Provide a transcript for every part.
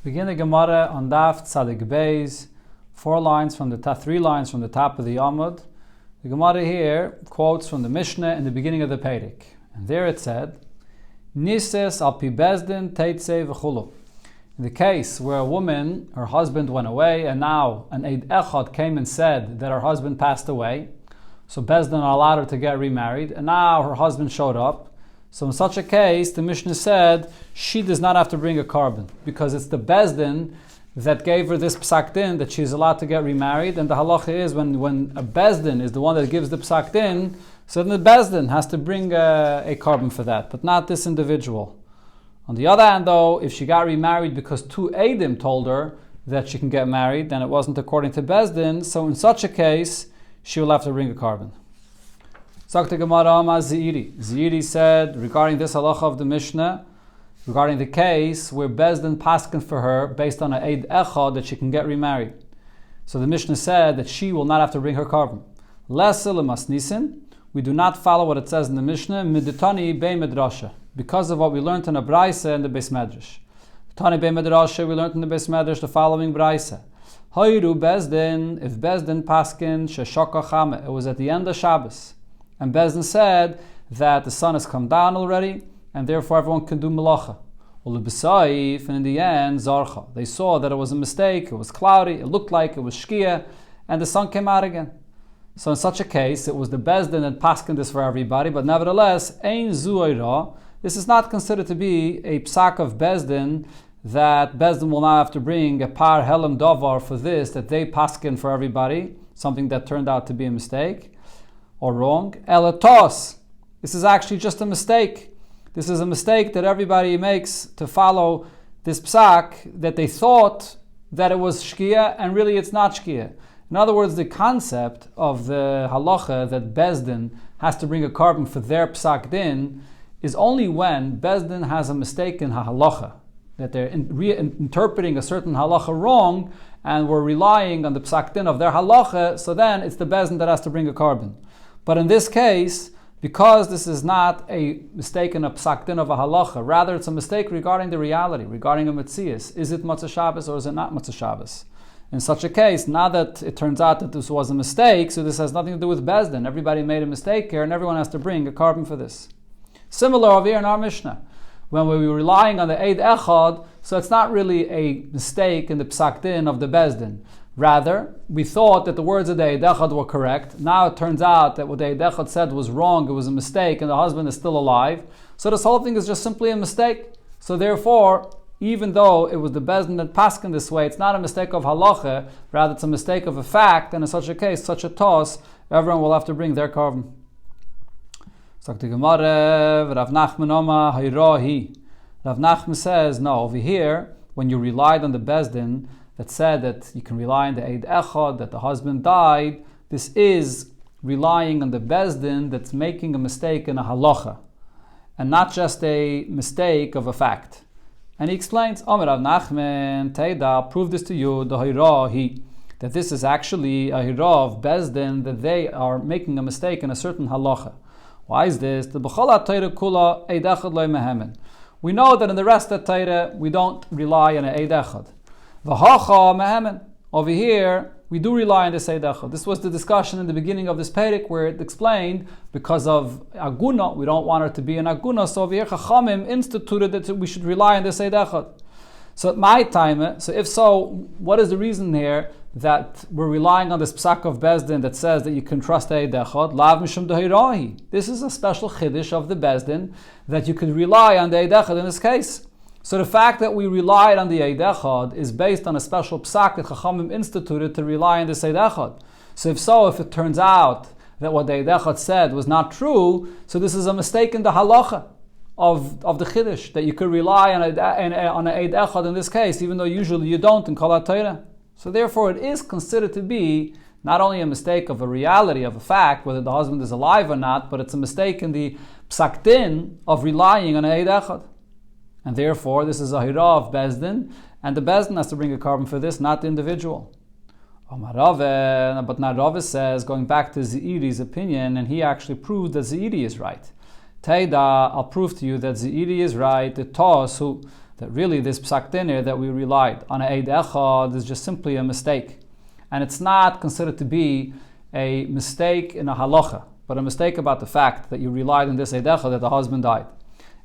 Begin the Gemara on Daf Tzadik Beis, 3 lines from the top of the Amud. The Gemara here quotes from the Mishnah in the beginning of the Perek, and there it said, "Nises al pi bezdin teitze v'chulu." In the case where a woman, her husband went away, and now an Eid Echad came and said that her husband passed away, so Bezdin allowed her to get remarried, and now her husband showed up. So in such a case, the Mishnah said she does not have to bring a carbon because it's the Bezdin that gave her this psak din that she's allowed to get remarried. And the halacha is when a Bezdin is the one that gives the psak din, so then the Bezdin has to bring a carbon for that, but not this individual. On the other hand, though, if she got remarried because 2 Eidim told her that she can get married, then it wasn't according to Bezdin. So in such a case, she will have to bring a carbon. Zakta Gemara Amar Zeiri. Zeiri said regarding this halacha of the Mishnah, regarding the case where Bezdin paskin for her based on an Eid Echad that she can get remarried. So the Mishnah said that she will not have to bring her carbon. Lesilimas nisin. We do not follow what it says in the Mishnah. Miditani be medrasha, because of what we learned in a Braise and the Beis Medrash. Tani be medrasha, we learned in the Beis Medrash the following Braise. Hoiru Bezdin, if Bezdin paskin sheshaka chame, it was at the end of Shabbos. And Bezdin said that the sun has come down already, and therefore everyone can do melacha. And in the end, zarcha. They saw that it was a mistake, it was cloudy, it looked like it was shkia, and the sun came out again. So in such a case, it was the Bezdin that paskin this for everybody, but nevertheless, ein zuayra. This is not considered to be a psak of Bezdin, that Bezdin will now have to bring a par helam davar for this, that they paskin for everybody, something that turned out to be a mistake or wrong. Elatos. This is actually just a mistake. This is a mistake that everybody makes to follow this psak, that they thought that it was shkia, and really it's not shkia. In other words, the concept of the halacha that Bezdin has to bring a carbon for their psak din is only when Bezdin has a mistake in halacha, that they're reinterpreting a certain halacha wrong, and we're relying on the psak din of their halacha, so then it's the Bezdin that has to bring a carbon. But in this case, because this is not a mistake in a psak din of a halacha, rather it's a mistake regarding the reality, regarding a metzias. Is it Matzah Shabbos or is it not Matzah Shabbos? In such a case, now that it turns out that this was a mistake, so this has nothing to do with Bezdin. Everybody made a mistake here, and everyone has to bring a carbon for this. Similar over here in our Mishnah, when we were relying on the Eid Echad, so it's not really a mistake in the psak din of the Bezdin. Rather, we thought that the words of the Eid Echad were correct. Now it turns out that what the Eid Echad said was wrong, it was a mistake, and the husband is still alive. So this whole thing is just simply a mistake. So therefore, even though it was the Bezdin that paskin this way, it's not a mistake of halacha, rather it's a mistake of a fact, and in such a case, such a toss, everyone will have to bring their carbon. Rav Nachman says, no, over here, when you relied on the Bezdin that said that you can rely on the Eid Echad, that the husband died, this is relying on the Bezdin that's making a mistake in a halacha, and not just a mistake of a fact. And he explains, Omer Rav Nachman, Teida, I'll prove this to you, the Hirahi, that this is actually a Hira of Bezdin, that they are making a mistake in a certain halacha. Why is this? The B'cholat Torah Kula Eid Echad Lo Mehemen. We know that in the rest of Torah, we don't rely on an Eid Echad. V'hacha Mehemen. Over here, we do rely on this Eid Echad. This was the discussion in the beginning of this Perek where it explained, because of Aguna, we don't want her to be an Aguna, so over here Chachamim instituted that we should rely on this Eid Echad. So at my time, so if so, what is the reason here that we're relying on this psak of Bezdin that says that you can trust Eid Echad? Lav mishum dehirahi. This is a special chiddush of the Bezdin that you could rely on the Eid Echad in this case. So the fact that we relied on the Eid Echad is based on a special psak that Chachamim instituted to rely on this Eid Echad. So if it turns out that what the Eid Echad said was not true, so this is a mistake in the halacha of the chiddush, that you could rely on an Eid Echad in this case, even though usually you don't in Kol HaTorah. So therefore it is considered to be not only a mistake of a reality, of a fact, whether the husband is alive or not, but it's a mistake in the psak din of relying on an Eid Echad. And therefore, this is a hira of Bezdin, and the Bezdin has to bring a carbon for this, not the individual. But now Rava says, going back to Zeiri's opinion, and he actually proved that Zeiri is right. Teida, I'll prove to you that Zeiri is right. The that really this psak dinner that we relied on a eid echad is just simply a mistake. And it's not considered to be a mistake in a halacha, but a mistake about the fact that you relied on this eid echad that the husband died.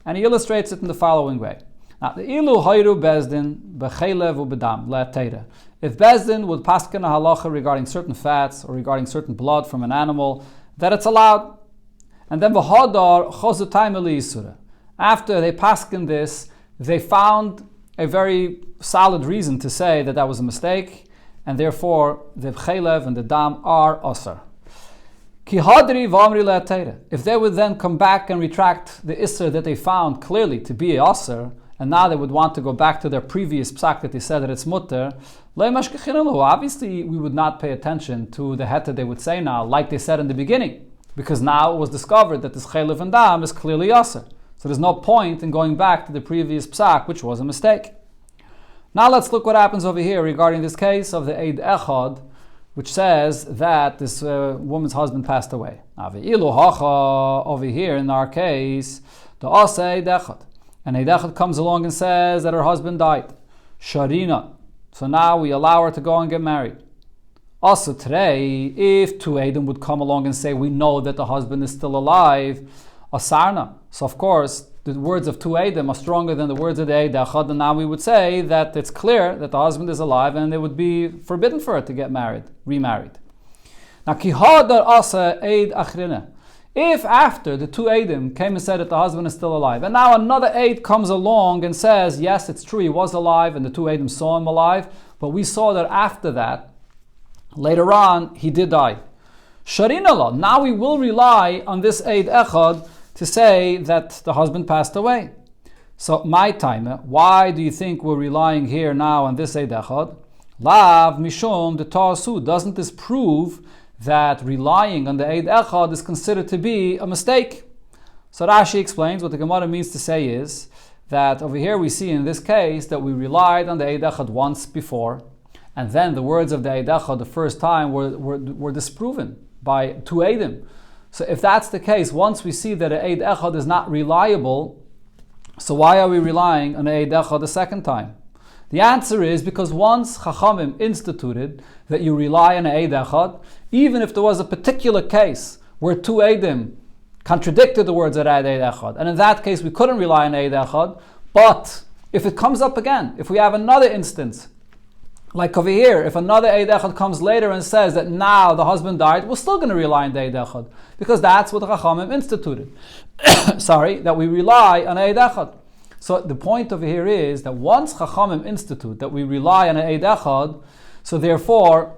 And he illustrates it in the following way. Now, the ilu hayru bezdin b'chelev u'bedam le'atera. If bezdin would paskin a halacha regarding certain fats or regarding certain blood from an animal, that it's allowed. And then v'hodar chozutayim eliyisura. After they paskin this, they found a very solid reason to say that that was a mistake, and therefore the chelev and the dam are asar. Ki hadri v'amri le'atera. If they would then come back and retract the isser that they found clearly to be asar, and now they would want to go back to their previous psak that they said that it's mutter, obviously we would not pay attention to the heta they would say now, like they said in the beginning, because now it was discovered that this chelev and dam is clearly asar. So there's no point in going back to the previous psak, which was a mistake. Now let's look what happens over here regarding this case of the eid echad, which says that this woman's husband passed away. Over here in our case, the asa eid echad. And eid echad comes along and says that her husband died. Sharina. So now we allow her to go and get married. Also today, if two eidim would come along and say, we know that the husband is still alive, asarna. So of course, the words of two eidim are stronger than the words of the eid echad, and now we would say that it's clear that the husband is alive and it would be forbidden for her to get married, remarried. Now, kihadar asa eid achrina. If after the two eidim came and said that the husband is still alive, and now another eid comes along and says, yes, it's true, he was alive, and the two eidim saw him alive, but we saw that after that, later on, he did die. Sharinallah. Now we will rely on this eid echad to say that the husband passed away. So, my time, why do you think we're relying here now on this eid echad? Lav mishum de ta'asu. Doesn't this prove that relying on the eid echad is considered to be a mistake? So Rashi explains what the Gemara means to say is that over here we see in this case that we relied on the eid echad once before, and then the words of the eid echad the first time were disproven by two eidim. So if that's the case, once we see that an eid echad is not reliable, so why are we relying on eid echad the second time? The answer is because once Chachamim instituted that you rely on an eid echad, even if there was a particular case where two eidim contradicted the words of eid echad, and in that case we couldn't rely on eid echad, but if it comes up again, if we have another instance, like over here, if another eid echad comes later and says that now the husband died, we're still going to rely on the eid echad, because that's what the Chachamim instituted. That we rely on eid echad. So the point over here is that once Chachamim institute that we rely on an eid echad, so therefore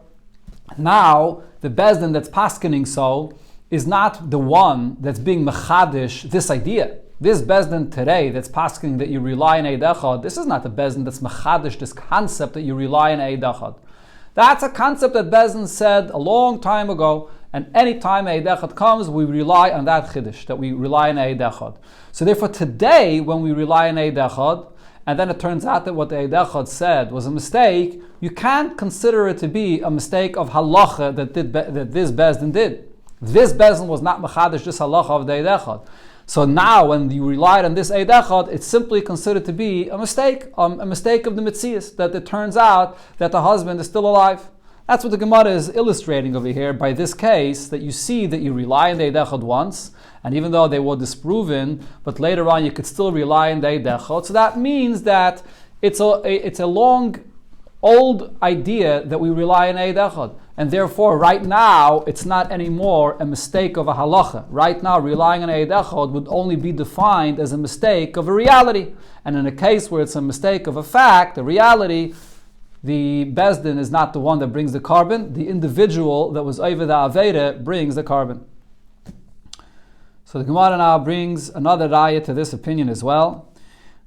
now the bezdin that's paskening so is not the one that's being mechadish this idea. This bezdin today that's paskening that you rely on eid echad, this is not the bezdin that's mechadish this concept that you rely on eid echad. That's a concept that bezdin said a long time ago, and any time eid echad comes, we rely on that chiddush, that we rely on eid echad. So therefore today, when we rely on eid echad, and then it turns out that what the eid echad said was a mistake, you can't consider it to be a mistake of halacha that this bezdin did. This bezdin was not mechadish this halacha of the eid echad. So now, when you relied on this eid echad, it's simply considered to be a mistake of the mitzias, that it turns out that the husband is still alive. That's what the Gemara is illustrating over here by this case, that you see that you rely on the eid echad once, and even though they were disproven, but later on you could still rely on the eid echad. So that means that it's a long, old idea that we rely on eid echad. And therefore, right now, it's not anymore a mistake of a halacha. Right now, relying on eid echad would only be defined as a mistake of a reality. And in a case where it's a mistake of a fact, a reality, the bezdin is not the one that brings the carbon. The individual that was over the aveda brings the carbon. So the Gemara now brings another raya to this opinion as well.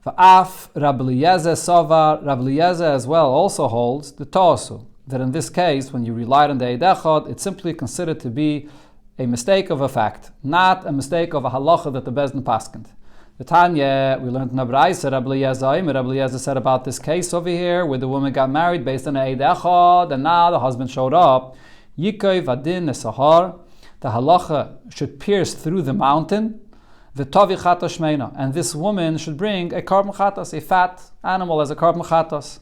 Va'af Rabbi Eliezer Sovar, Rabbi Eliezer as well also holds the Tosu, that in this case, when you relied on the eid echad, it's simply considered to be a mistake of a fact, not a mistake of a halacha that the bezdin paskent. The Tanya, we learned in Abraisa, Rabbi Eliezer said about this case over here, where the woman got married based on the eid echad, and now the husband showed up. Yikoi vadin nesahar, the halacha should pierce through the mountain, V'tavi chata shmeina, and this woman should bring a carbon chatas, a fat animal as a carbon chatas.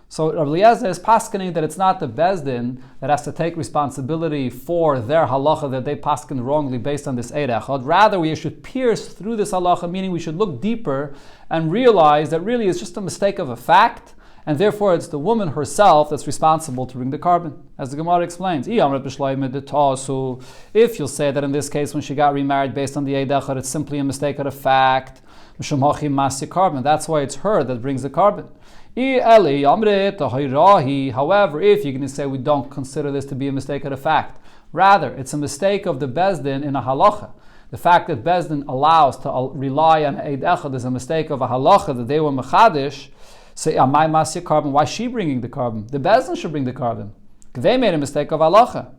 So Rabbi Eliezer is paskening that it's not the Bezdin that has to take responsibility for their halacha that they pasken wrongly based on this Eid Echad. Rather, we should pierce through this halacha, meaning we should look deeper and realize that really it's just a mistake of a fact, and therefore it's the woman herself that's responsible to bring the carbon. As the Gemara explains, if you'll say that in this case when she got remarried based on the Eid Echad, it's simply a mistake of a fact, that's why it's her that brings the carbon. However, if you're going to say we don't consider this to be a mistake of a fact, rather it's a mistake of the Bezdin in a halacha. The fact that Bezdin allows to rely on Eid Echad is a mistake of a halacha that they were mechadish. Say, Amai Masya carbon, why is she bringing the carbon? The Bezdin should bring the carbon. They made a mistake of halacha.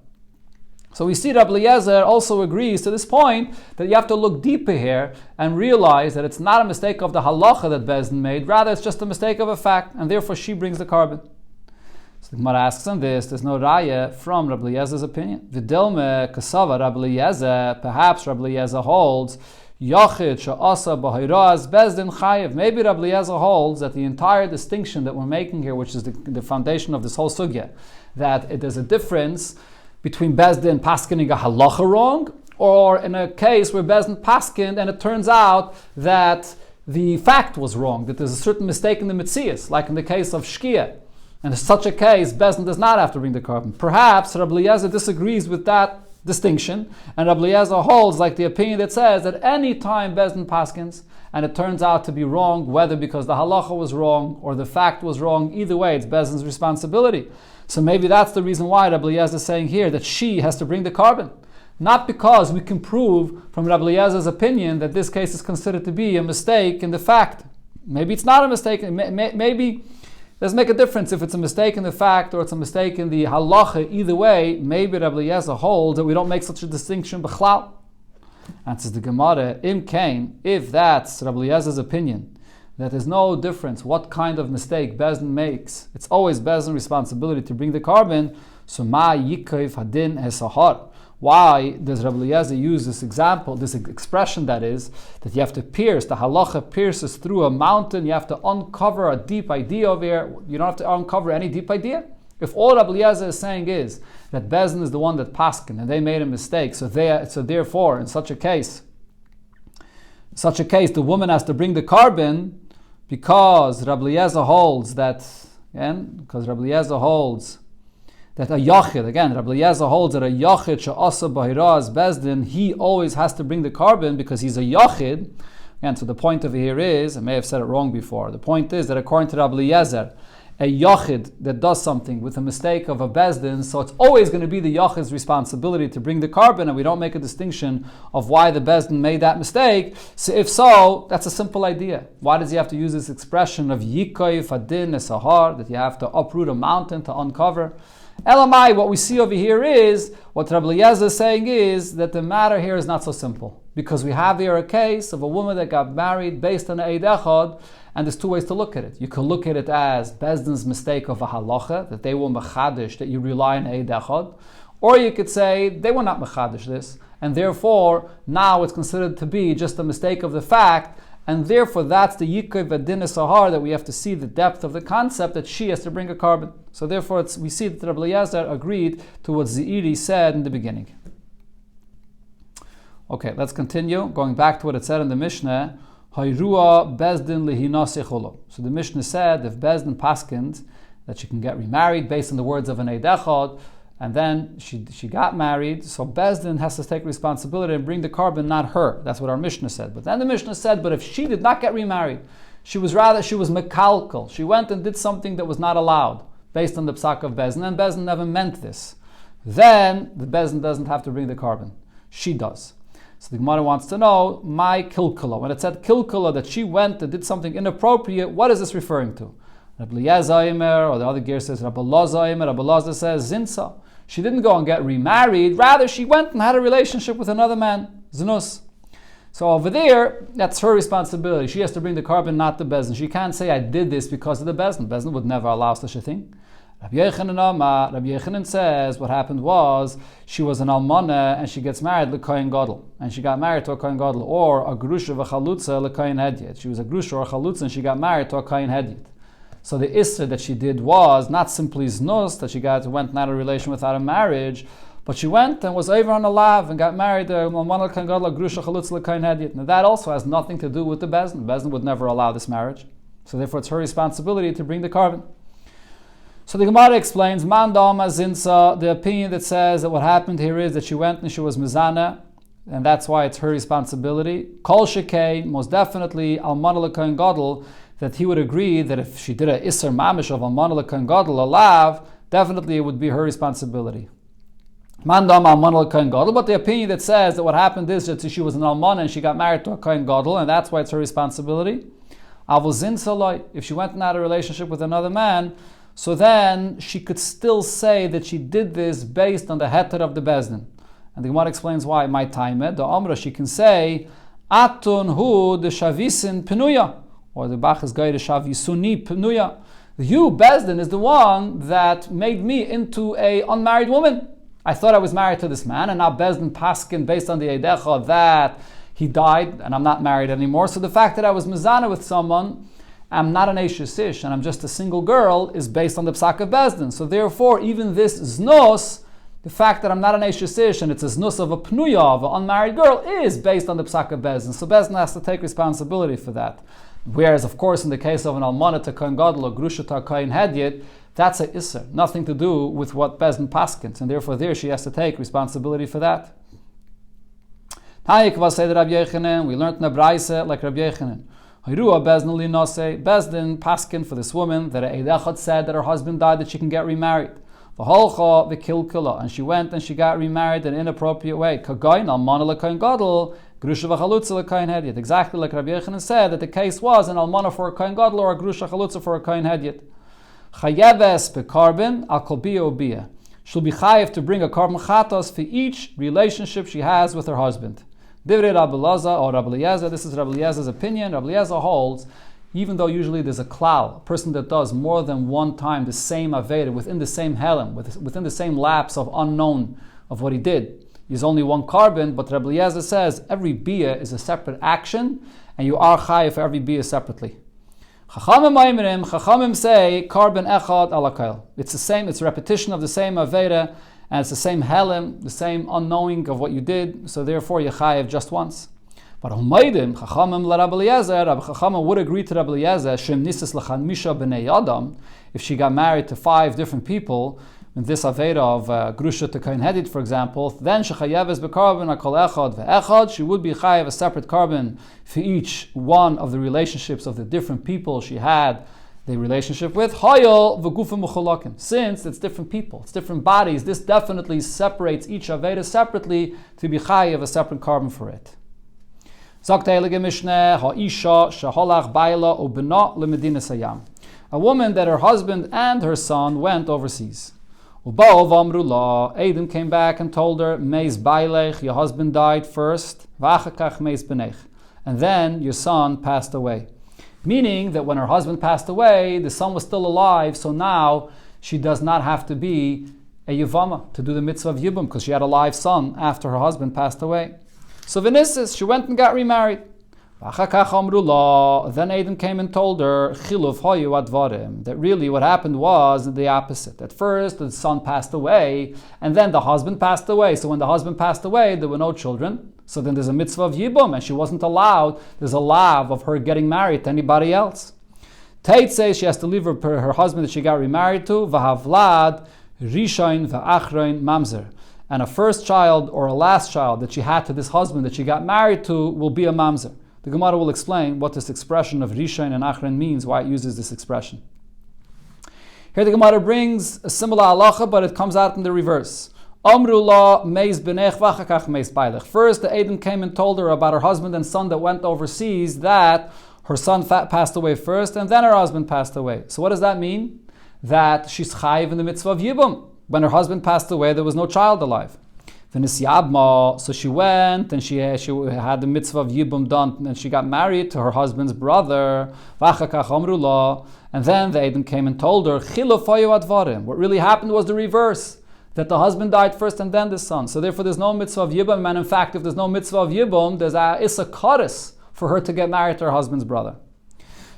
So we see Rabbi Eliezer also agrees to this point that you have to look deeper here and realize that it's not a mistake of the halacha that Bezdin made, rather it's just a mistake of a fact, and therefore she brings the carbon. So the Gemara asks on this, there's no raya from Rabbi Eliezer's opinion. V'dilme kasava Rabbi Eliezer, perhaps Rabbi Eliezer holds, Yachid she'asa b'hayraz Bezdin chayev. Maybe Rabbi Eliezer holds that the entire distinction that we're making here, which is the foundation of this whole sugya, that there's a difference between Bezdin paskening a halacha wrong, or in a case where Bezdin paskened and it turns out that the fact was wrong, that there's a certain mistake in the mitzias, like in the case of shkia. And in such a case, Bezdin does not have to bring the carbon. Perhaps Rabbi Eliezer disagrees with that distinction, and Rabbi Eliezer holds like the opinion that says that any time Bezdin paskens and it turns out to be wrong, whether because the halacha was wrong or the fact was wrong, either way it's Bezdin's responsibility. So maybe that's the reason why Rabbi Eliezer is saying here that she has to bring the carbon. Not because we can prove from Rabbi Eliezer's opinion that this case is considered to be a mistake in the fact. Maybe it's not a mistake. Maybe doesn't make a difference if it's a mistake in the fact or it's a mistake in the halacha. Either way, maybe Rabbi Eliezer holds that we don't make such a distinction b'chlal. Answers the Gemara, Im Kain, if that's Rabbi Eliezer's opinion, that there's no difference what kind of mistake Bezdin makes, it's always Bezdin's responsibility to bring the carbon, so ma yikayv hadin esahar. Why does Rabbi Eliezer use this example, this expression that is, that you have to pierce, the halacha pierces through a mountain, you have to uncover a deep idea over here, you don't have to uncover any deep idea? If all Rabbi Eliezer is saying is that Bezdin is the one that paskin and they made a mistake, so therefore, in such a case, the woman has to bring the carbon because Rabbi Eliezer holds that, because Rabbi Eliezer holds that a yachid, Rabbi Eliezer holds that a yachid she'asa b'hiraz Bezdin, he always has to bring the carbon because he's a yachid. Again, so the point over here is, I may have said it wrong before, the point is that according to Rabbi Eliezer, a yachid that does something with a mistake of a Bezdin, so it's always going to be the yachid's responsibility to bring the carbon, and we don't make a distinction of why the Bezdin made that mistake. So if so, that's a simple idea. Why does he have to use this expression of yikoy fadin esahar, that you have to uproot a mountain to uncover? Elamai, what we see over here is, what Rabbi Eliezer is saying is that the matter here is not so simple. Because we have here a case of a woman that got married based on Eid Echad, and there's two ways to look at it. You can look at it as Bezdin's mistake of a halacha, that they were mechadish, that you rely on Eid Echad. Or you could say they were not mechadish this, and therefore now it's considered to be just a mistake of the fact, and therefore that's the yikay v'adin sahar that we have to see the depth of the concept that she has to bring a carbon. So therefore we see that Rabbi Eliezer agreed to what Zeiri said in the beginning. Okay, let's continue. Going back to what it said in the Mishnah, Hayrua Bezdin lihinase cholo. So the Mishnah said if Bezdin paskins that she can get remarried based on the words of an Eid Echad, and then she got married, so Bezdin has to take responsibility and bring the carbon, not her. That's what our Mishnah said. But then the Mishnah said, but if she did not get remarried, she was mekalkal. She went and did something that was not allowed based on the psak of Bezdin, and Bezdin never meant this. Then the Bezdin doesn't have to bring the carbon. She does. So the Gemara wants to know, my kilkula. When it said kilkula, that she went and did something inappropriate, what is this referring to? Rabbi Eliezer or the other gear says Rabbi Loza Rabbi Loza says zinsa. She didn't go and get remarried, rather she went and had a relationship with another man, zinus. So over there, that's her responsibility. She has to bring the carbon, not the Bezdin. She can't say I did this because of the Bezdin. Bezdin would never allow such a thing. Rabbi Yechanan says what happened was she was an almana and she gets married l'kohen gadol, and she got married to a kohen gadol, or a grusha v'chalutza l'kohen hedyet. She was a grusha or a chalutza and she got married to a kohen hedyet. So the isser that she did was not simply znus, that she went and had a relation without a marriage, but she went and was over on a lav and got married to a almana l'kohen gadol, a grusha chalutza l'kohen hedyet. Now that also has nothing to do with the bezdin. The bezdin would never allow this marriage, so therefore it's her responsibility to bring the carbon. So the Gemara explains, Man dama zinsa, the opinion that says that what happened here is that she went and she was mizana, and that's why it's her responsibility. Kol shekei, most definitely, almana l'kohen gadol, that he would agree that if she did a iser mamish of almana l'kohen gadol, a lav, definitely it would be her responsibility. Man dama almana l'kohen gadol, but the opinion that says that what happened is that she was an almana and she got married to a kohen gadol, and that's why it's her responsibility. Avol zinsa loy, if she went and had a relationship with another man, so then she could still say that she did this based on the heter of the bezdin. And the Gemara explains why. My time, the Amra, she can say, Atun hu de shavisin penuya, or the Bach is going to shavisuni penuya. You, bezdin, is the one that made me into a unmarried woman. I thought I was married to this man, and now bezdin paskin based on the edecha that he died, and I'm not married anymore. So the fact that I was mizana with someone, I'm not an Eishes Ish, and I'm just a single girl, is based on the Psak of Bezdin. So therefore, even this Znos, the fact that I'm not an Eishes Ish, and it's a Znos of a Pnuya, of an unmarried girl, is based on the Psak of Bezdin. So Bezdin has to take responsibility for that. Whereas, of course, in the case of an Almana to Kohen Gadol, or Grusha to Kohen Hedyet, that's a Isser, nothing to do with what Bezdin paskins, and therefore there she has to take responsibility for that. Tayik was said Rabbi Yechanan, we learned in the Braise like Rabbi Yechanan. Bezdin paskin for this woman that Eidechot said that her husband died, that she can get remarried. And she went and she got remarried in an inappropriate way. Exactly like Rabbi Yechanan said that the case was an almana for a kohen gadol or a grusha chalutza for a kohen hedyet. Chayeves bekarbin al kol bia ubia. She'll be chayev to bring a carbon chatos for each relationship she has with her husband. Divrei Rabbi Laza or Rabbi Eliezer, this is Rabbi Eliezer's opinion. Rabbi Eliezer holds, even though usually there's a klal, a person that does more than one time the same aveda within the same helem, within the same lapse of unknown of what he did, he's only one carbon, but Rabbi Eliezer says every bia is a separate action, and you are chayev for every bia separately. Chachamim say carbon echad alakail. It's the same, it's a repetition of the same aveda, and it's the same helem, the same unknowing of what you did, so therefore you chayev just once. But Humaydim, Chachamim la Rabbi Eliezer, Rabbi Chachamim would agree to Rabbi Eliezer, Shem Nisis Misha b'nei Adam, if she got married to 5 different people, in this aveda of Grusha to Kohen Hedyet, for example, then Shechayeves b'karbon akol echad ve'echad, she would be chayev a separate carbon for each one of the relationships of the different people she had the relationship with. Hayol v'gufim muchalakim. Since it's different people, it's different bodies, this definitely separates each aveda separately to be chayev a separate carbon for it. A woman that her husband and her son went overseas. Adam came back and told her, your husband died first, and then your son passed away. Meaning that when her husband passed away, the son was still alive, so now she does not have to be a Yevama to do the mitzvah of Yibum, because she had a live son after her husband passed away. So Venisis, she went and got remarried. Then Adam came and told her that really what happened was the opposite. At first the son passed away, and then the husband passed away. So when the husband passed away, there were no children. So then there's a mitzvah of Yibum, and she wasn't allowed. There's a lav of her getting married to anybody else. Tate says she has to leave her husband that she got remarried to. V'havlad rishain v'achrein mamzer. And a first child or a last child that she had to this husband that she got married to will be a mamzer. The Gemara will explain what this expression of Rishain and Achron means, why it uses this expression. Here the Gemara brings a similar halacha, but it comes out in the reverse. Amrullah meis benech v'achakach meis bailech. First, the Adam came and told her about her husband and son that went overseas, that her son passed away first, and then her husband passed away. So what does that mean? That she's chayiv in the mitzvah of Yibum. When her husband passed away, there was no child alive. So she went and she had the mitzvah of Yibum done, and she got married to her husband's brother. And And then the Edom came and told her, what really happened was the reverse, that the husband died first and then the son. So therefore there's no mitzvah of Yibum, and in fact, if there's no mitzvah of Yibum, there's a Issa Karis for her to get married to her husband's brother.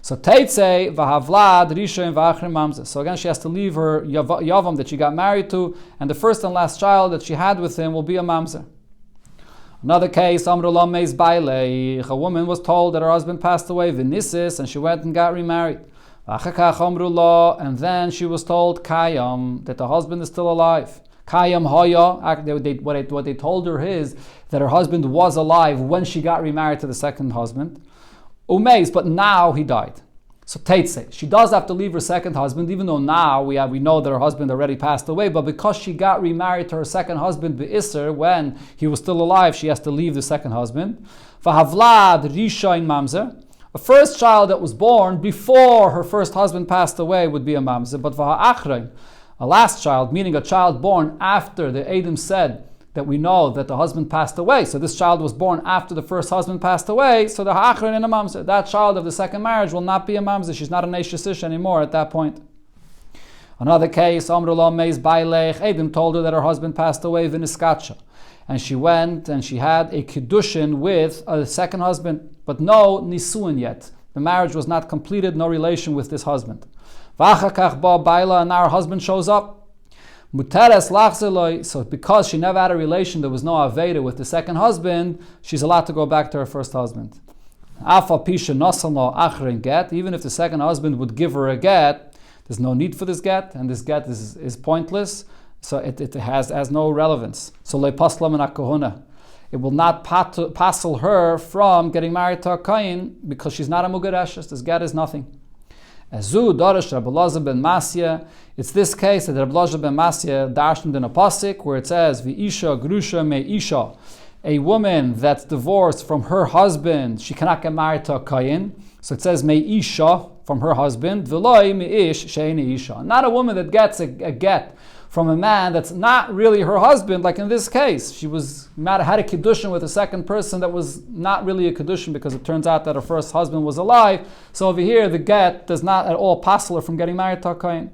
So Teitzei v'havlad rishon v'achrim mamzer. So again, she has to leave her yavam that she got married to, and the first and last child that she had with him will be a mamzer. Another case, Amrulam Meis Bailei. A woman was told that her husband passed away, v'nisis, and she went and got remarried. V'achakach Amrullah, and then she was told Kayam, that the husband is still alive. Kayam Haya. What they told her is that her husband was alive when she got remarried to the second husband. Umeis, but now he died. So Teitze, she does have to leave her second husband, even though now we know that her husband already passed away, but because she got remarried to her second husband, Be'isr, when he was still alive, she has to leave the second husband. V'havlad rishain mamzer. A first child that was born before her first husband passed away would be a mamzer, but v'ha'achrein, a last child, meaning a child born after the Edom said that we know that the husband passed away. So this child was born after the first husband passed away. So the ha'achron and a mamzer, that child of the second marriage will not be a mamzer. She's not an eishesish anymore at that point. Another case, Amrullah Meis Bailech, Edom told her that her husband passed away, v'niskacha. And she went and she had a kiddushin with a second husband, but no nisuin yet. The marriage was not completed, no relation with this husband. V'achakach ba baila, and now her husband shows up. So because she never had a relation, there was no Aveda with the second husband, she's allowed to go back to her first husband. Even if the second husband would give her a get, there's no need for this get, and this get is pointless, so it has no relevance. So it will not passel her from getting married to a Kain because she's not a Mugareshes. This get is nothing. It's this case that Rabbi Elazar ben Masya darshaned in a pasuk where it says, "V'isha grusha me'isha," a woman that's divorced from her husband, she cannot get married to a kayin. So it says me'isha, from her husband, v'loi me'ish she'eini isha. Not a woman that gets a get from a man that's not really her husband, like in this case. She had a kiddushin with a second person that was not really a kiddushin because it turns out that her first husband was alive. So over here, the get does not at all passel her from getting married to a kayin.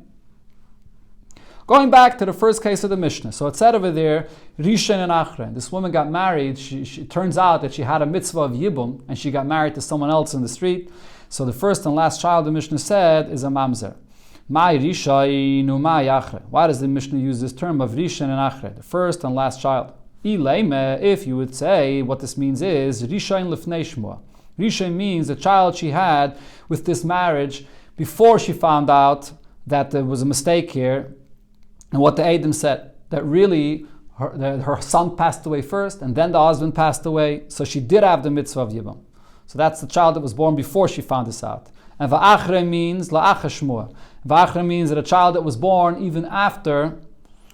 Going back to the first case of the Mishnah. So it said over there, Rishon and Achron. This woman got married. She turns out that she had a mitzvah of Yibum, and she got married to someone else in the street. So the first and last child the Mishnah said is a mamzer. Why does the Mishnah use this term of Rishon and Achre, the first and last child? If you would say, what this means is Rishon lifnei shmua. Rishon means the child she had with this marriage before she found out that there was a mistake here, and what the Edom said, that really her son passed away first, and then the husband passed away, so she did have the mitzvah of Yibam. So that's the child that was born before she found this out. And va'achre means la'acha shmua. Va'achre means that a child that was born even after.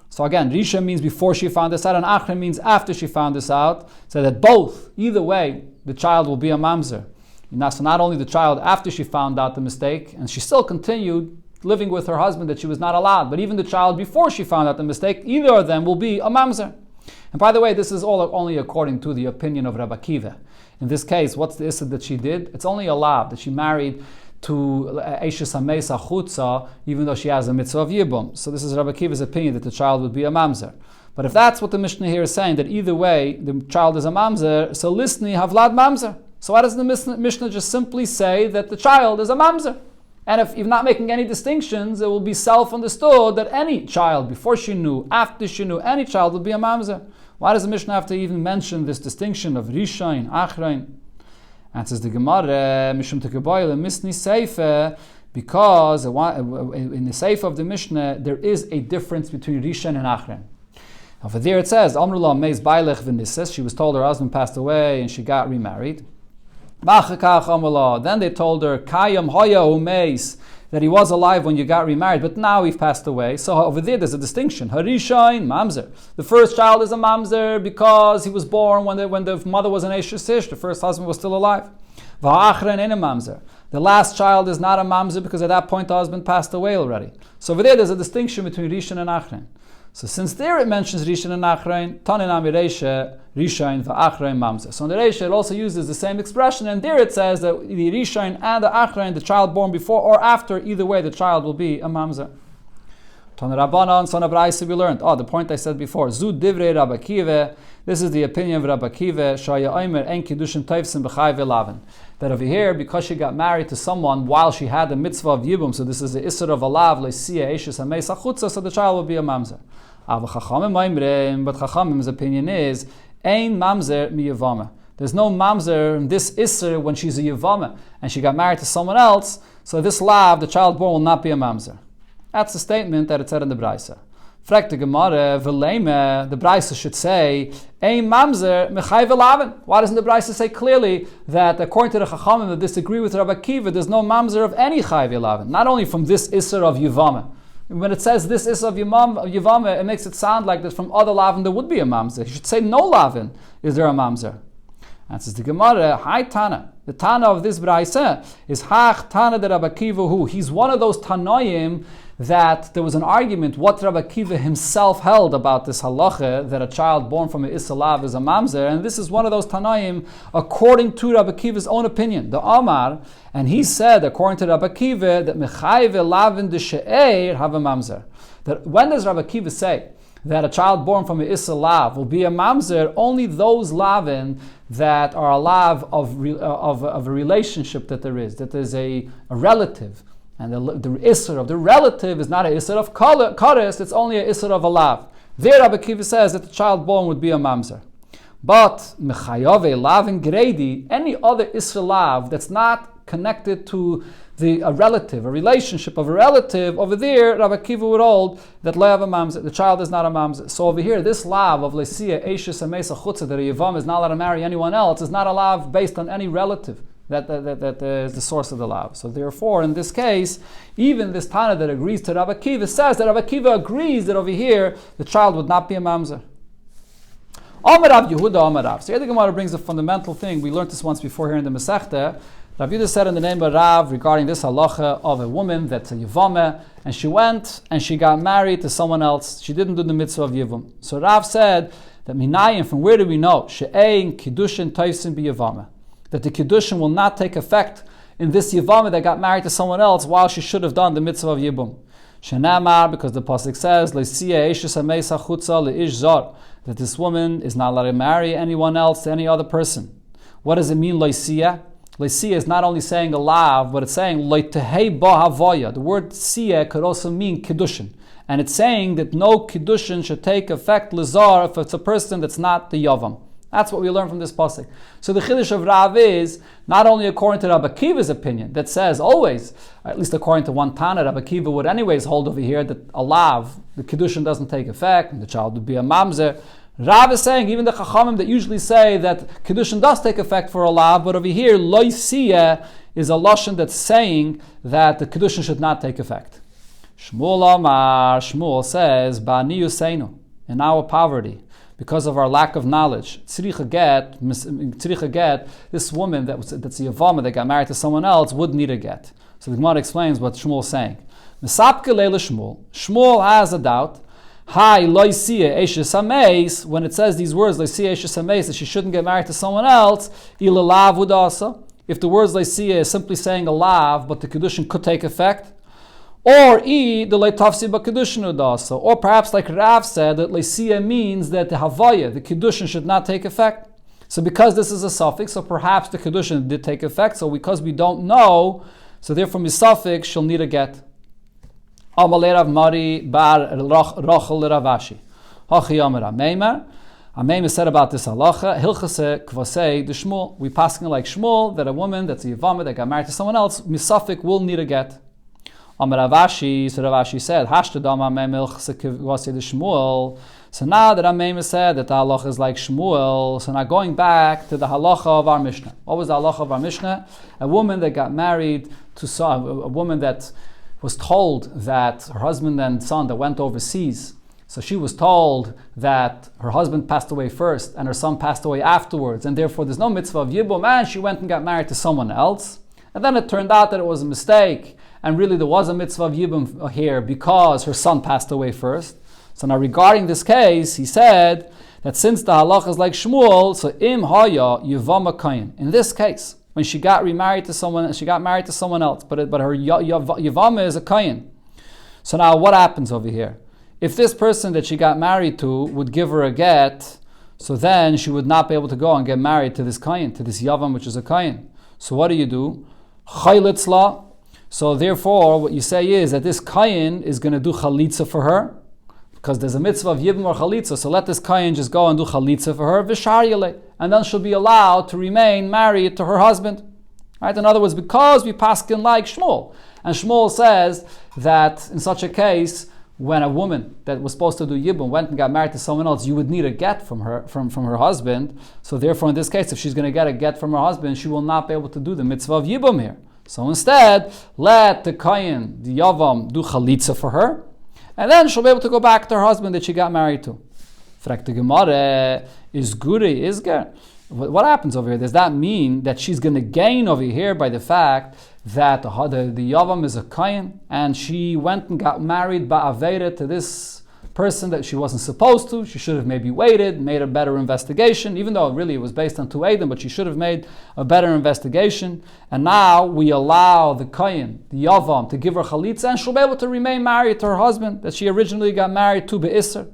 So again, Risha means before she found this out, and achre means after she found this out. So that both, either way, the child will be a mamzer. So not only the child after she found out the mistake, and she still continued living with her husband that she was not allowed, but even the child before she found out the mistake, either of them will be a mamzer. And by the way, this is all only according to the opinion of Rabbi Akiva. In this case, what's the issur that she did? It's only allowed that she married to Eishes HaMeisa Chutza, even though she has a mitzvah of Yibum. So this is Rabbi Akiva's opinion that the child would be a mamzer. But if that's what the Mishnah here is saying, that either way the child is a mamzer, so listni havlad mamzer. So why doesn't the Mishnah just simply say that the child is a mamzer? And if you're not making any distinctions, it will be self-understood that any child, before she knew, after she knew, any child will be a mamzer. Why does the Mishnah have to even mention this distinction of Rishain, Achrain? Answers the Gemara, Mishum Tekaboyle, Misni Seife, because in the Seife of the Mishnah, there is a difference between Rishain and Achrain. Over there it says, Amrullah Meis Bailech V'Nisses, she was told her husband passed away and she got remarried. Then they told her, Kayam Hoya Umeis, that he was alive when you got remarried, but now he's passed away. So over there's a distinction. Harishain, mamzer. The first child is a mamzer because he was born when the mother was an Eishesish, the first husband was still alive. Va'achran in a mamzer. The last child is not a mamzer because at that point the husband passed away already. So over there's a distinction between Rishon and Achran. So since there it mentions Rishon and Achrein, Taninami Reisha, Rishon v'Achrein Mamzer. So in the Reisha it also uses the same expression, and there it says that the Rishon and the Achrein, the child born before or after, either way the child will be a Mamzer. Tana Rabbanan, son of Raisa, we learned. The point I said before. Zu divrei Rabbi Kiva. This is the opinion of Rabbi Kiva. Shaya Omer en kiddushin teifsim b'chai v'lavin. That over here, because she got married to someone while she had the mitzvah of Yibum, so this is the Isser of Alav, Le'siyah, Eishes, HaMeis, HaChutza, so the child will be a Mamzer. But Chachamim's opinion is, Ein Mamzer mi Yevama. There's no Mamzer in this Isser when she's a Yevama, and she got married to someone else, so this Lav, the child born, will not be a Mamzer. That's the statement that it said in the Braisa. Fragt the Gemara, V'leime, the Braisa should say, Ein Mamzer mechai v'lavin. Why doesn't the Braisa say clearly that according to the Chachamim that disagree with Rabbi Kiva, there's no Mamzer of any chai v'lavin? Not only from this Isser of Yevama. When it says this Isser of Yevama, it makes it sound like that from other lavin there would be a Mamzer. You should say no lavin. Is there a Mamzer? And says the Gemara, Hi Tana. The Tana of this Braisa is Hach Tana de Rabbi Kiva who. He's one of those Tanoim that there was an argument what Rabbi Kiva himself held about this halacha that a child born from an Isalav is a Mamzer, and this is one of those Tanaim according to Rabbi Kiva's own opinion, the Amar, and he said according to Rabbi Kiva that Mechai ve'lavin de she'er have a Mamzer. That when does Rabbi Kiva say that a child born from an Isalav will be a Mamzer? Only those lavin that are a lav of a relationship that there is, that there's a relative. And the Isser of the relative is not an Isser of Kares, it's only an Isser of a Lav. There Rabbi Kiva says that the child born would be a Mamzer. But Mechayave, Lav and Gredi, any other Isser Lav that's not connected to a relative, a relationship of a relative, over there Rabbi Kiva would hold that Le'av a Mamzer, the child is not a Mamzer. So over here, this Lav of Le'siyah, Eishes, Ames, Achutza, that a Yevam is not allowed to marry anyone else, is not a Lav based on any relative. That is the source of the lav. So therefore, in this case, even this Tana that agrees to Rabbi Kiva says that Rabbi Kiva agrees that over here the child would not be a mamzer. Amarav Yehuda Amarav. So here the Gemara brings a fundamental thing. We learned this once before here in the Masechta. Rabbi Yehuda said in the name of Rav regarding this halacha of a woman that's a Yevama, and she went and she got married to someone else. She didn't do the mitzvah of Yevum. So Rav said that Minayim, from where do we know? She'ein Kiddushin Toifsin bi Yevama. That the Kiddushin will not take effect in this Yevama that got married to someone else while she should have done the mitzvah of Yibum. Shenamar, because the pasuk says, Le'siyah Eishes HaMeis HaChutza Le'ish Zar, that this woman is not allowed to marry anyone else, to any other person. What does it mean, Le'siyah? Le'siyah is not only saying a lav, but it's saying Le'tehei ba havoya. The word siyah could also mean Kiddushin. And it's saying that no Kiddushin should take effect Lezar if it's a person that's not the Yavam. That's what we learn from this pasuk. So the chiddush of Rav is not only according to Rabbi Kiva's opinion that says always, at least according to one Tana, Rabbi Kiva would anyways hold over here that a lav, the kiddushin doesn't take effect, and the child would be a mamzer. Rav is saying even the chachamim that usually say that kiddushin does take effect for a lav, but over here loisiyah is a lashon that's saying that the kiddushin should not take effect. Shmuel Amar, Shmuel says, Ba'ani Yuseinu, in our poverty, because of our lack of knowledge, tzricha get, this woman that's a Yevama that got married to someone else would need a get. So the Gemara explains what Shmuel is saying. Shmuel has a doubt. Hi, loisiyah eishes hameis. When it says these words, loisiyah eishes hameis, that she shouldn't get married to someone else, ilalav udasa. If the words loisiyah is simply saying a lav, but the kedushin could take effect. Or or perhaps like Rav said, that Leisiya means that the Havaya, the Kiddushin, should not take effect. So because this is a suffix, so perhaps the Kiddushin did take effect. So because we don't know, so therefore misafik she'll need a get. Amalei Rav Mari bar Rachel Ravashi. Hachi Amar Ameimar. Ameimar said about this halacha, Hilchase Kvasei the Shmuel. We passing like Shmuel that a woman that's a Yevama that got married to someone else, misafik will need a get. Amar Ravashi, so Ravashi said, Hashtadama Memilch Sekivasi the Shmuel. So now that Ameimah said that the halacha is like Shmuel, so now going back to the halacha of our Mishnah. What was the halacha of our Mishnah? A woman that got married to a woman that was told that her husband and son that went overseas. So she was told that her husband passed away first and her son passed away afterwards, and therefore there's no mitzvah of Yibum, and she went and got married to someone else. And then it turned out that it was a mistake, and really there was a mitzvah of Yibum here because her son passed away first. So now regarding this case, he said that since the halacha is like Shmuel, so im haya Yevama kain. In this case, when she got remarried to someone, she got married to someone else, but her Yevama is a kain. So now what happens over here? If this person that she got married to would give her a get, so then she would not be able to go and get married to this kain, to this Yavam, which is a kain. So what do? Chaylitzla. So therefore, what you say is that this kain is going to do chalitza for her, because there's a mitzvah of yibum or chalitza. So let this kain just go and do chalitza for her, v'shar, and then she'll be allowed to remain married to her husband. Right? In other words, because we paskin like Shmuel, and Shmuel says that in such a case, when a woman that was supposed to do yibum went and got married to someone else, you would need a get from her husband. So therefore, in this case, if she's going to get a get from her husband, she will not be able to do the mitzvah of yibum here. So instead, let the kayin, the yavam, do chalitza for her, and then she'll be able to go back to her husband that she got married to. Frag the Gemara, is guri isger? What happens over here? Does that mean that she's going to gain over here by the fact that the Yavam is a Kayin and she went and got married ba'avera to this person that she wasn't supposed to? She should have maybe waited, made a better investigation, even though really it was based on two Eidim, but she should have made a better investigation. And now we allow the Kayin, the Yavam, to give her Chalitza, and she'll be able to remain married to her husband that she originally got married to be'isr.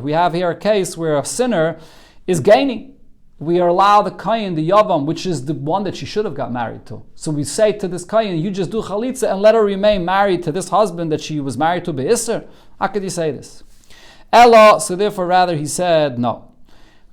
We have here a case where a sinner is gaining. We allow the kayin, the yavam, which is the one that she should have got married to. So we say to this kayin, you just do chalitza and let her remain married to this husband that she was married to be'isr. How could you say this? Ella, so therefore rather he said, no.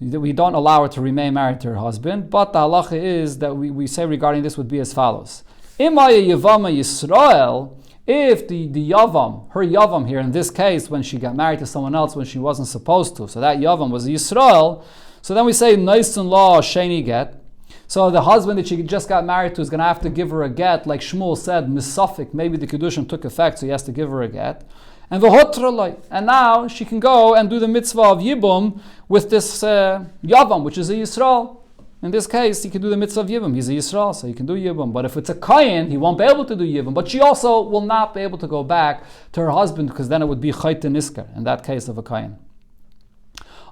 We don't allow her to remain married to her husband, but the halacha is that we say regarding this would be as follows. Imaya yavama Yisrael, if the yavam, her yavam here in this case, when she got married to someone else when she wasn't supposed to, so that yavam was Yisrael, so then we say Naisun law sheni get. So the husband that she just got married to is going to have to give her a get, like Shmuel said, misafik, maybe the kedushin took effect, so he has to give her a get. And v'hotralai, and now she can go and do the mitzvah of yibum with this yavam, which is a Yisrael. In this case, he can do the mitzvah of Yibum. He's a Yisrael, so he can do Yibum. But if it's a Kayin, he won't be able to do Yibum. But she also will not be able to go back to her husband, because then it would be Chayt Nisker, in that case of a Kayin.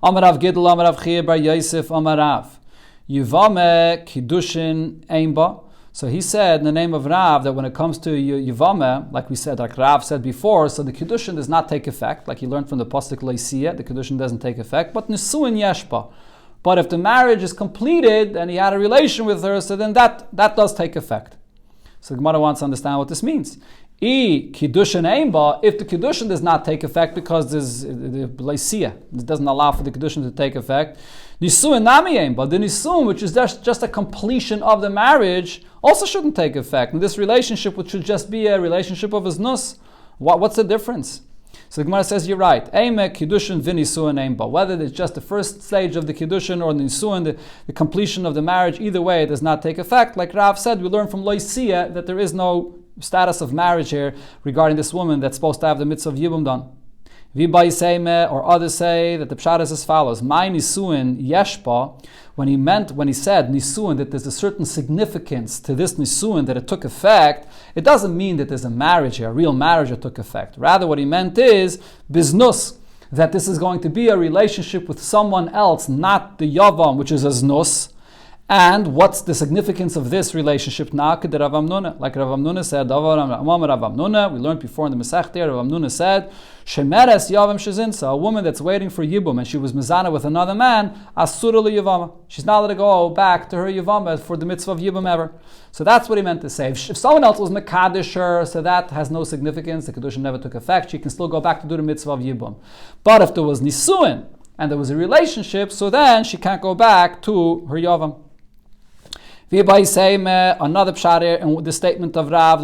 Amarav Gidl, Amarav Chiyah Bar Yosef, Amarav Yevame Kiddushin Einba. So he said in the name of Rav that when it comes to Yevame, like we said, like Rav said before, so the Kiddushin does not take effect, like he learned from the Pasuk Leisiyah, the Kiddushin doesn't take effect, but Nisuin Yeshpa. But if the marriage is completed and he had a relation with her, so then that does take effect. So the Gemara wants to understand what this means. If the Kiddushin does not take effect because there's the Leisiyah, it doesn't allow for the Kiddushin to take effect, Nisuin Nami Einba, the Nisuin, which is just a completion of the marriage, also shouldn't take effect. And this relationship, which should just be a relationship of Iznus, what's the difference? So the Gemara says, you're right. Eimek, Kiddushin, Vinisuin, Eimba. Whether it's just the first stage of the Kiddushin or the Nisuin, the completion of the marriage, either way, it does not take effect. Like Rav said, we learn from Loisiyah that there is no status of marriage here regarding this woman that's supposed to have the mitzvah of Yibum done. Vibai Seime, or others say that the pshat is as follows. My Nisuin Yeshpa, when he said Nisuin, that there's a certain significance to this Nisuin, that it took effect, it doesn't mean that there's a marriage here, a real marriage that took effect. Rather, what he meant is biznus, that this is going to be a relationship with someone else, not the Yavam, which is a znus. And what's the significance of this relationship now? Like Rav Amnuna said, we learned before in the Masech there, Rav Amnuna said, Shemeres Yavam Shezinsa, a woman that's waiting for Yibum and she was mizana with another man, Asura Yavama. She's not allowed to go back to her Yavama for the mitzvah of Yibum ever. So that's what he meant to say. If someone else was Mekadesh her, so that has no significance, the Kedushin never took effect, she can still go back to do the mitzvah of Yibum. But if there was Nisuin and there was a relationship, so then she can't go back to her Yavam. Another pshat in the statement of Rav,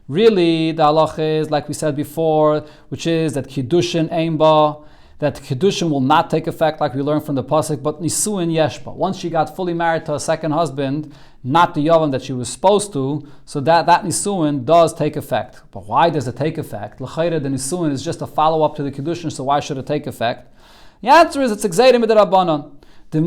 really the halacha is like we said before, which is that Kiddushin Einba, that Kiddushin will not take effect like we learned from the Pasuk, but Nisuin Yeshba. Once she got fully married to a second husband, not the Yavam that she was supposed to, so that Nisuin does take effect. But why does it take effect? L'chayre, the Nisuin is just a follow-up to the Kiddushin, so why should it take effect? The answer is it's Exedim B'Darabanan. Because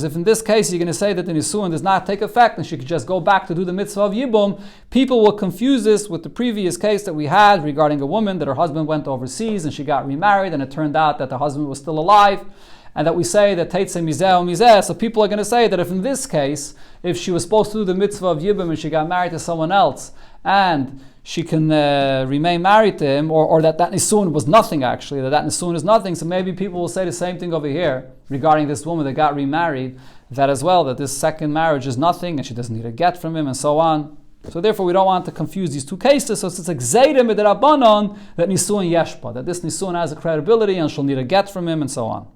if in this case you're going to say that the Nisuin does not take effect and she could just go back to do the mitzvah of Yibum, people will confuse this with the previous case that we had regarding a woman that her husband went overseas and she got remarried and it turned out that the husband was still alive. And that we say that Teitze Mizeh Mizeh, so people are going to say that if in this case, if she was supposed to do the mitzvah of Yibum and she got married to someone else, and she can remain married to him, or that Nisun was nothing actually, that Nisun is nothing, so maybe people will say the same thing over here regarding this woman that got remarried, that as well, that this second marriage is nothing and she doesn't need a get from him and so on. So therefore we don't want to confuse these two cases, so it's Gzeirah Midrabanan that Nisun Yeshpa, that this Nisun has a credibility and she'll need a get from him and so on.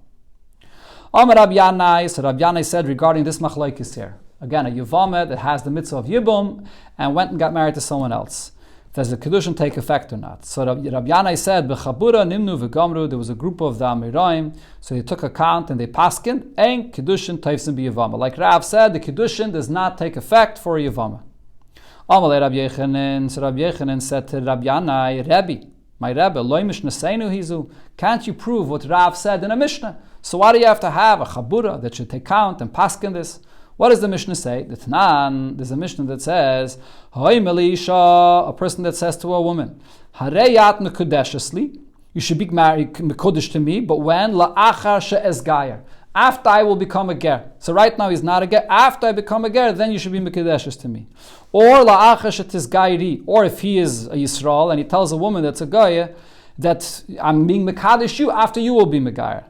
Amar Rabbi Yanai, so Rabbi Yanai said regarding this machlokes here, again a Yevamos that has the mitzvah of Yibum and went and got married to someone else. Does the Kiddushin take effect or not? So Rabbi Yanai said, B'chabura nimnu v'gamru, there was a group of the Amiraim, so they took account and they paskin, ein Kiddushin taifsim b'Yevamos. Like Rav said, the Kiddushin does not take effect for a Yevamos. Amalei Rabbi Yechanan, so Rabbi Yechanan said to Rabbi Yanai, Rebbe, my Rebbe, loy mishnah seinu hizu, can't you prove what Rav said in a Mishnah? So why do you have to have a chabura that should take count and paskin this? What does the Mishnah say? The Tanan, there's a Mishnah that says, Hoy Melisha, a person that says to a woman, Hareyat mekudeshesli, you should be married mekudesh to me, but when? La'achar she'ezgayer, after I will become a ger. So right now he's not a ger. After I become a ger, then you should be mekudeshes to me. Or la'achar she'tizgairi, or if he is a Yisrael and he tells a woman that's a goya that I'm being mekadesh you after you will be megayer.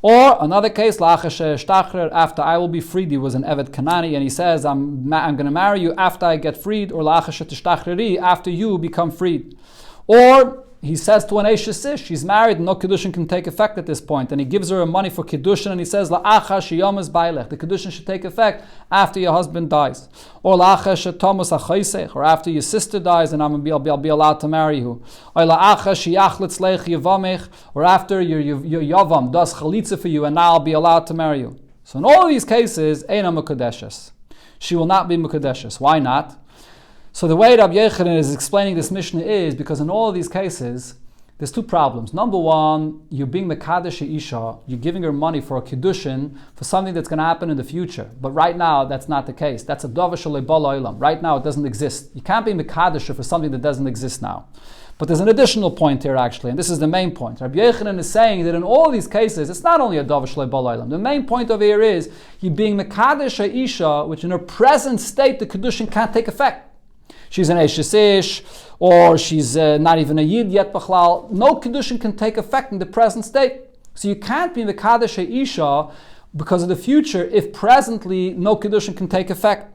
Or another case, after I will be freed, he was an Evet Kanani, and he says, I'm going to marry you after I get freed, or after you become freed. Or he says to an Eishes, she's married, no Kiddushin can take effect at this point, and he gives her money for Kiddushin, and he says, the Kiddushin should take effect after your husband dies. Or after your sister dies, and I'll be allowed to marry you. Or after your Yavam does chalitza for you, and now I'll be allowed to marry you. So in all of these cases, Eina Mekudeshes. She will not be Mekudeshes. Why not? So the way Rabbi Yechanan is explaining this Mishnah is because in all of these cases, there's two problems. Number one, you're being Mekadesh Isha, you're giving her money for a Kiddushin for something that's going to happen in the future. But right now, that's not the case. That's a Dava Shalei Bal Olam. Right now, it doesn't exist. You can't be Mekadesh for something that doesn't exist now. But there's an additional point here actually, and this is the main point. Rabbi Yechanan is saying that in all these cases, it's not only a Dava Shalei Bal Olam. The main point over here is, you're being Mekadesh Isha, which in her present state, the Kiddushin can't take effect. She's an Eishes, or she's not even a Yid yet, B'chlal. No Kiddushin can take effect in the present state. So you can't be Mekadesh Isha because of the future if presently no Kiddushin can take effect.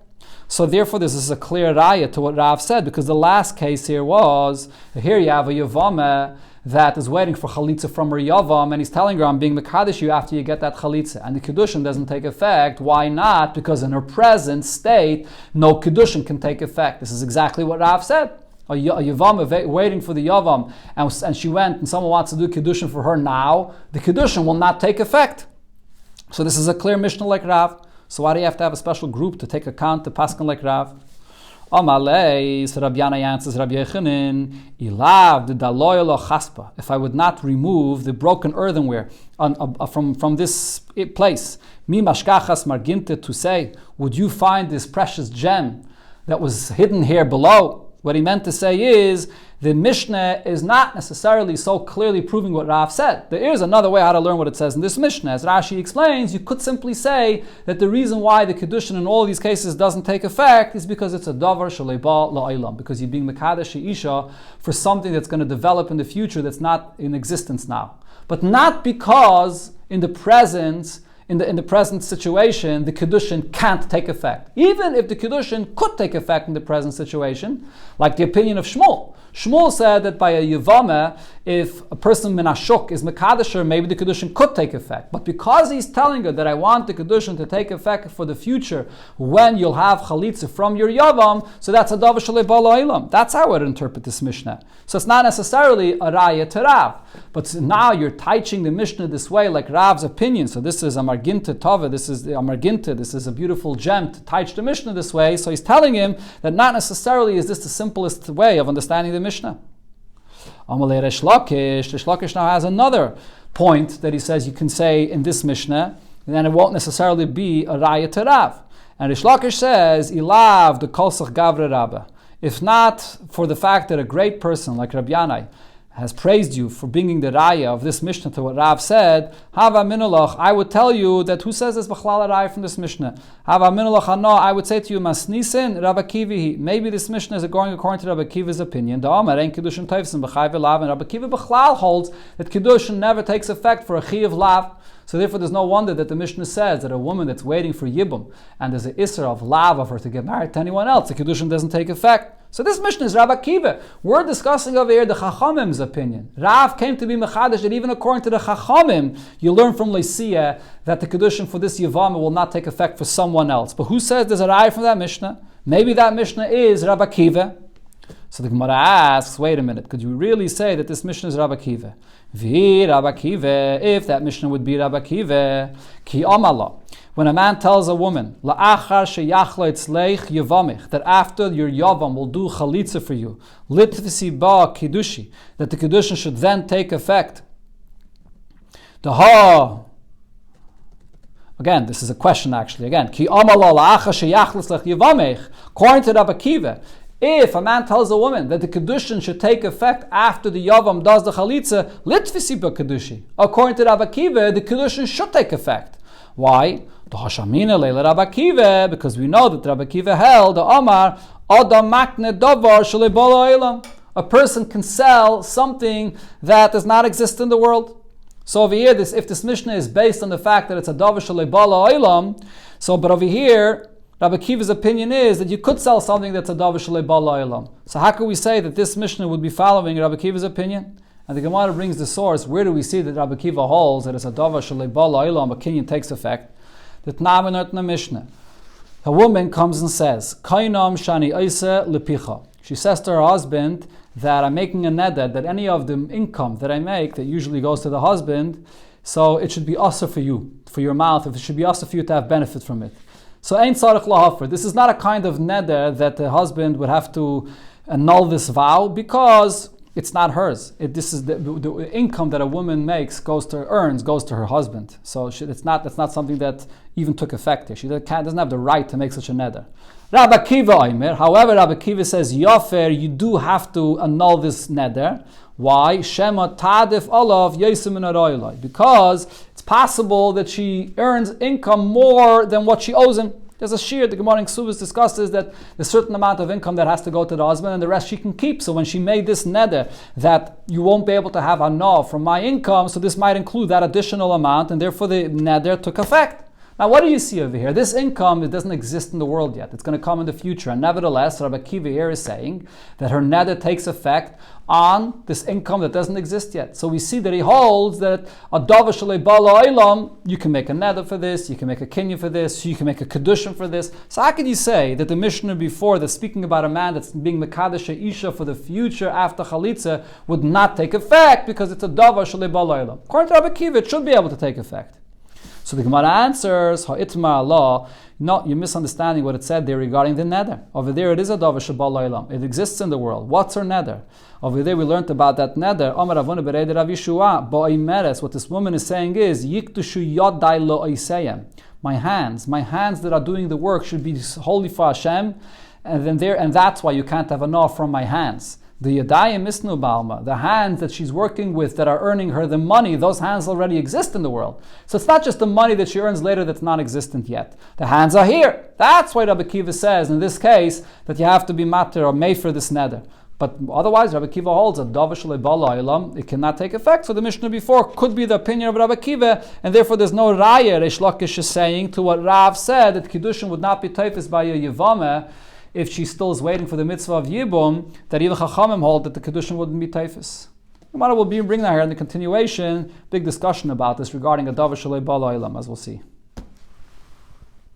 So therefore this is a clear raya to what Rav said, because the last case here was, here you have a Yevamos that is waiting for chalitza from her Yavam, and he's telling her, I'm being Mekadesh you after you get that chalitza. And the Kiddushin doesn't take effect. Why not? Because in her present state, no Kiddushin can take effect. This is exactly what Rav said. A Yavam waiting for the Yavam, and she went, and someone wants to do Kiddushin for her now, the Kiddushin will not take effect. So this is a clear Mishnah like Rav. So why do you have to have a special group to take account to Paskan like Rav? Amalei, so Rabbi Yanai answers Rabbi Yechanan, Ilav the daloyalo chaspa. If I would not remove the broken earthenware from this place, mi mashkachas marginte, to say, would you find this precious gem that was hidden here below? What he meant to say is, the Mishnah is not necessarily so clearly proving what Rav said. There is another way how to learn what it says in this Mishnah. As Rashi explains, you could simply say that the reason why the Kiddushin in all these cases doesn't take effect is because it's a davar shalei ba la'olam, because you're being Mekadesh Isha for something that's going to develop in the future that's not in existence now. But not because in the present situation, the Kiddushin can't take effect. Even if the Kiddushin could take effect in the present situation, like the opinion of Shmuel. Shmuel said that by a Yevamos, if a person min hashuk is Mekadesher, maybe the Kiddushin could take effect. But because he's telling her that I want the Kiddushin to take effect for the future, when you'll have Chalitza from your Yavam, so that's a Davar Shalei Bal Olam. That's how I would interpret this Mishnah. So it's not necessarily a Raya to Rav. But now you're teaching the Mishnah this way, like Rav's opinion. So this is a Marginta Tova, this is the Marginta, this is a beautiful gem to teach the Mishnah this way. So he's telling him that not necessarily is this the simplest way of understanding the Mishnah. Amalei Resh Lakish now has another point that he says you can say in this Mishnah, then it won't necessarily be a raya to Rav. And Rish Lakish says, Ilav the kolsach gavre rabba. If not for the fact that a great person like Rabbi Yanai has praised you for bringing the raya of this Mishnah to what Rav said, Hava minulach, I would tell you that who says this b'chlal raya from this Mishnah? Hava minulach ano, I would say to you, Masnisin Rabbi Kivi. Maybe this Mishnah is going according to Rabbi Kiva's opinion. The Amar ein kiddushin teifsim b'chai v'lav, and Rabbi Kiva b'chlal holds that kiddushin never takes effect for a chi of lav. So therefore there's no wonder that the Mishnah says that a woman that's waiting for Yibum and there's an Isser of lav of her to get married to anyone else, the Kiddushin doesn't take effect. So this Mishnah is Rabbi Kiva. We're discussing over here the Chachamim's opinion. Rav came to be Mechadash that even according to the Chachamim, you learn from Leisiyah that the Kiddushin for this Yevamos will not take effect for someone else. But who says there's a raya from that Mishnah? Maybe that Mishnah is Rabbi Kiva. So the Gemara asks, wait a minute, could you really say that this Mishnah is Rabbi Kiva? Vi Rabbi Kiva, if that Mishnah would be Rabbi Kiva, ki amala. When a man tells a woman, la'achar sheyachla etzleich yevamich, that after your yavam will do chalitza for you, litvisi ba kiddushi, that the kiddushin should then take effect. Again, this is a question actually. Again, ki amala la'achar sheyachla etzleich yevamich, according to Rabbi Kiva, if a man tells a woman that the Kiddushin should take effect after the Yavam does the Chalitza, litvisi ba Kiddushi. According to Rabbi Kiva, the Kiddushin should take effect. Why? Because we know that Rabbi Kiva held the Amar, Adam makne davar shalei bala olam. A person can sell something that does not exist in the world. So over here, if this Mishnah is based on the fact that it's a davar shalei bala olam, but over here, Rabbi Kiva's opinion is that you could sell something that's a davar shalei bala olam. So how can we say that this Mishnah would be following Rabbi Kiva's opinion? And the Gemara brings the source. Where do we see that Rabbi Kiva holds that it's a davar shalei bala olam, a kinyan takes effect? That Namanot na Mishnah. A woman comes and says, Kainam shani oise lepicha. She says to her husband that I'm making a neder, that any of the income that I make, that usually goes to the husband, so it should be also for you, for your mouth, if it should be also for you to have benefit from it. So ein tzarich lahafer. This is not a kind of neder that the husband would have to annul this vow because it's not hers. This is the income that a woman makes goes to her husband. So that's not something that even took effect here. She doesn't have the right to make such a neder. Rabbi Kiva Omer. However, Rabbi Kiva says yafer, you do have to annul this neder. Why? Shema tadif olav yesim min haroilai. Because it's possible that she earns income more than what she owes him. There's a shiur, the Gemara in Ksubas discusses that there's a certain amount of income that has to go to the husband and the rest she can keep. So when she made this neder that you won't be able to have hana from my income, so this might include that additional amount and therefore the neder took effect. Now what do you see over here? This income, it doesn't exist in the world yet. It's going to come in the future. And nevertheless, Rabbi Kiva here is saying that her neder takes effect on this income that doesn't exist yet. So we see that he holds that a davar shalei bala olam, you can make a neder for this, you can make a kinyan for this, you can make a kedushin for this. So how can you say that the Mishnah before that's speaking about a man that's being mekadesh isha for the future after chalitza would not take effect because it's a davar shalei bala olam? According to Rabbi Kiva, it should be able to take effect. So the Gemara answers, ha'itma Allah, no, you're misunderstanding what it said there regarding the neder. Over there it is a davar shabal olam. It exists in the world. What's her neder? Over there we learned about that neder. Amar Avonu bereid Rav Yeshua, ba'imeres. What this woman is saying is, yiktushu yadai lo oiseyem. My hands that are doing the work should be holy for Hashem, and that's why you can't have enough from my hands. The yadayim misnu balma, the hands that she's working with that are earning her the money, those hands already exist in the world. So it's not just the money that she earns later that's non-existent yet. The hands are here. That's why Rabbi Kiva says in this case that you have to be matter or made for this neder. But otherwise, Rabbi Kiva holds a davar shalei bala olam, it cannot take effect. So the Mishnah before could be the opinion of Rabbi Kiva, and therefore there's no raya. Reish Lakish is saying to what Rav said that kiddushin would not be teifes by a yevamah if she still is waiting for the mitzvah of Yibum, that even Chachamim hold that the Kedushin wouldn't be teifes. Gemara will bring that here in the continuation, big discussion about this regarding a davar shalei bala olam, as we'll see.